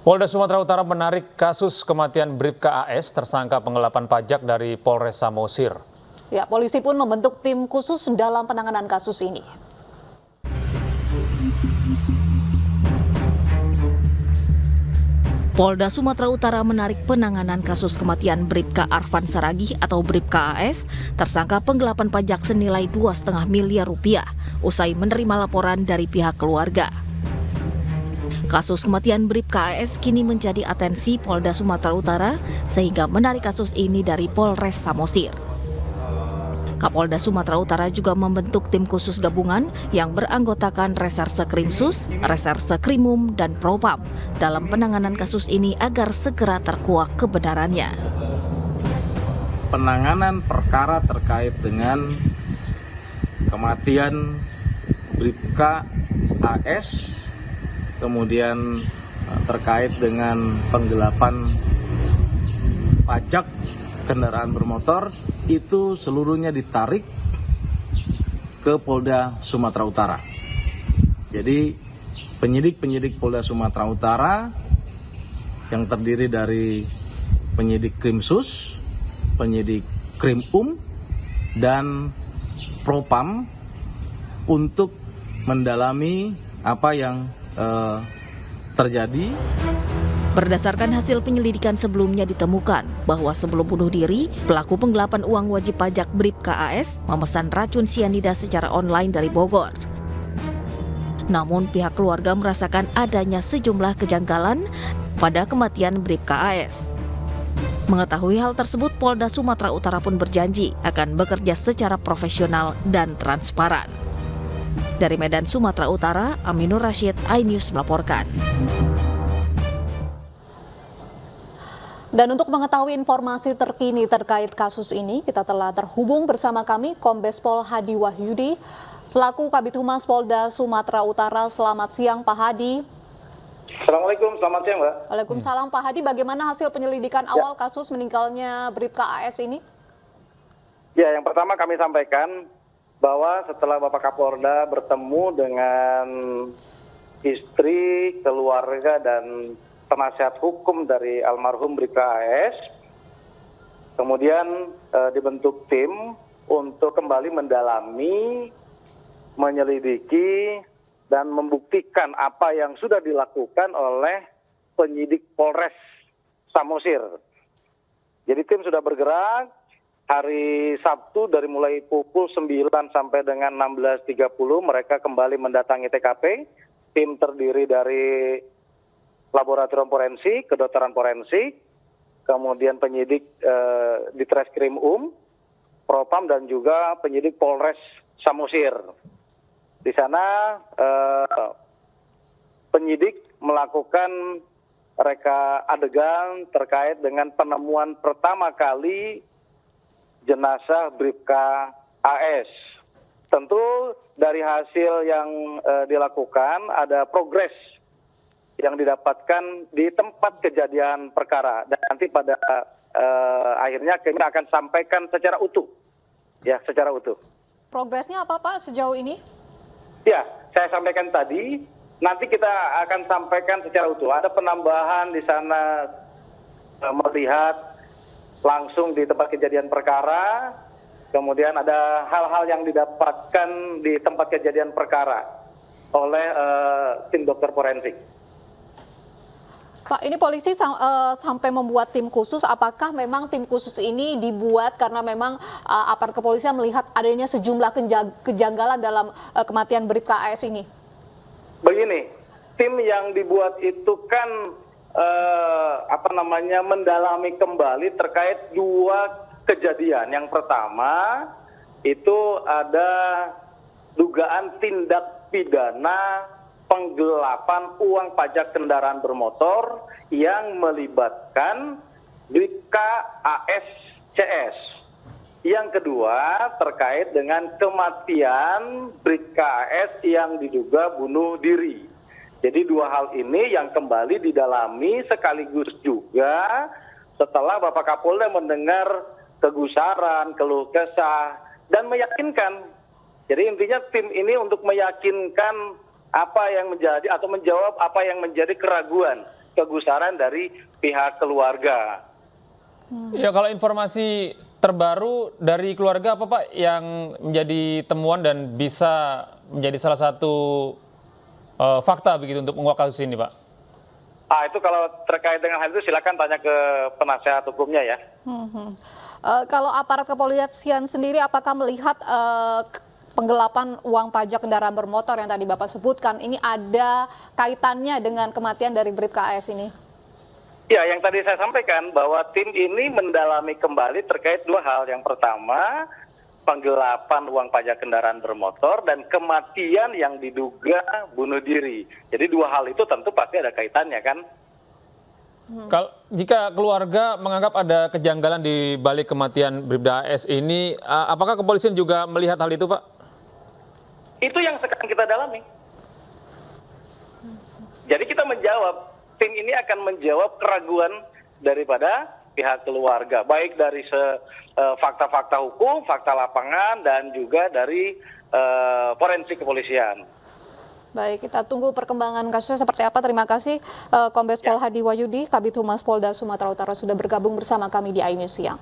Polda Sumatera Utara menarik kasus kematian Bribka AS, tersangka penggelapan pajak dari Polres Samosir. Ya, polisi pun membentuk tim khusus dalam penanganan kasus ini. Polda Sumatera Utara menarik penanganan kasus kematian Bribka Arfan Saragih atau Bribka AS, tersangka penggelapan pajak senilai 2,5 miliar rupiah, usai menerima laporan dari pihak keluarga. Kasus kematian Bribka AS kini menjadi atensi Polda Sumatera Utara sehingga menarik kasus ini dari Polres Samosir. Kapolda Sumatera Utara juga membentuk tim khusus gabungan yang beranggotakan Reserse Krimsus, Reserse Krimum, dan Propam dalam penanganan kasus ini agar segera terkuak kebenarannya. Penanganan perkara terkait dengan kematian Bribka AS, kemudian terkait dengan penggelapan pajak kendaraan bermotor, itu seluruhnya ditarik ke Polda Sumatera Utara. Jadi penyidik Polda Sumatera Utara yang terdiri dari penyidik Krimsus, penyidik Krimum, dan Propam untuk mendalami apa yang terjadi. Berdasarkan hasil penyelidikan sebelumnya ditemukan bahwa sebelum bunuh diri, pelaku penggelapan uang wajib pajak Bribka AS memesan racun sianida secara online dari Bogor. Namun pihak keluarga merasakan adanya sejumlah kejanggalan pada kematian Bribka AS. Mengetahui hal tersebut, Polda Sumatera Utara pun berjanji akan bekerja secara profesional dan transparan. Dari Medan, Sumatera Utara, Aminur Rashid, iNews melaporkan. Dan untuk mengetahui informasi terkini terkait kasus ini, kita telah terhubung bersama kami Kombes Pol Hadi Wahyudi, selaku Kabid Humas Polda Sumatera Utara. Selamat siang Pak Hadi. Assalamualaikum, selamat siang Mbak. Waalaikumsalam Pak Hadi, bagaimana hasil penyelidikan awal kasus meninggalnya Bribka AS ini? Ya, yang pertama kami sampaikan bahwa setelah Bapak Kapolda bertemu dengan istri, keluarga, dan penasihat hukum dari almarhum Bribka AS, kemudian dibentuk tim untuk kembali mendalami, menyelidiki, dan membuktikan apa yang sudah dilakukan oleh penyidik Polres Samosir. Jadi tim sudah bergerak hari Sabtu dari mulai pukul 9 sampai dengan 16.30 mereka kembali mendatangi TKP. Tim terdiri dari Laboratorium Forensik, Kedokteran Forensik, kemudian penyidik di Treskrim Propam, dan juga penyidik Polres Samosir. Di sana penyidik melakukan reka adegan terkait dengan penemuan pertama kali jenazah Bribka AS. Tentu dari hasil yang dilakukan ada progres yang didapatkan di tempat kejadian perkara, dan nanti pada akhirnya kami akan sampaikan secara utuh. Ya, secara utuh. Progresnya apa Pak sejauh ini? Ya, saya sampaikan tadi, nanti kita akan sampaikan secara utuh. Ada penambahan di sana melihat langsung di tempat kejadian perkara, kemudian ada hal-hal yang didapatkan di tempat kejadian perkara oleh tim dokter forensik. Pak, ini polisi sampai membuat tim khusus. Apakah memang tim khusus ini dibuat karena memang aparat kepolisian melihat adanya sejumlah kejanggalan dalam kematian Bribka AS ini? Begini, tim yang dibuat itu kan mendalami kembali terkait dua kejadian. Yang pertama itu ada dugaan tindak pidana penggelapan uang pajak kendaraan bermotor yang melibatkan Bribka AS CS. Yang kedua terkait dengan kematian Bribka AS yang diduga bunuh diri. Jadi dua hal ini yang kembali didalami, sekaligus juga setelah Bapak Kapolda mendengar kegusaran, keluh kesah, dan meyakinkan. Jadi intinya tim ini untuk meyakinkan apa yang menjadi atau menjawab apa yang menjadi keraguan kegusaran dari pihak keluarga. Ya, kalau informasi terbaru dari keluarga apa Pak yang menjadi temuan dan bisa menjadi salah satu fakta begitu untuk mengungkap kasus ini, Pak? Itu kalau terkait dengan hal itu silakan tanya ke penasehat hukumnya ya. Kalau aparat kepolisian sendiri apakah melihat penggelapan uang pajak kendaraan bermotor yang tadi Bapak sebutkan ini ada kaitannya dengan kematian dari Bribka AS ini? Ya, yang tadi saya sampaikan bahwa tim ini mendalami kembali terkait dua hal. Yang pertama, penggelapan uang pajak kendaraan bermotor dan kematian yang diduga bunuh diri. Jadi dua hal itu tentu pasti ada kaitannya kan. Jika keluarga menganggap ada kejanggalan di balik kematian Bribda AS ini, apakah kepolisian juga melihat hal itu, Pak? Itu yang sekarang kita dalami. Jadi kita menjawab, tim ini akan menjawab keraguan daripada pihak keluarga, baik dari fakta-fakta hukum, fakta lapangan, dan juga dari forensik kepolisian. Baik, kita tunggu perkembangan kasusnya seperti apa. Terima kasih Kombes Pol Hadi Wahyudi, Kabid Humas Polda Sumatera Utara sudah bergabung bersama kami di iNews Siang.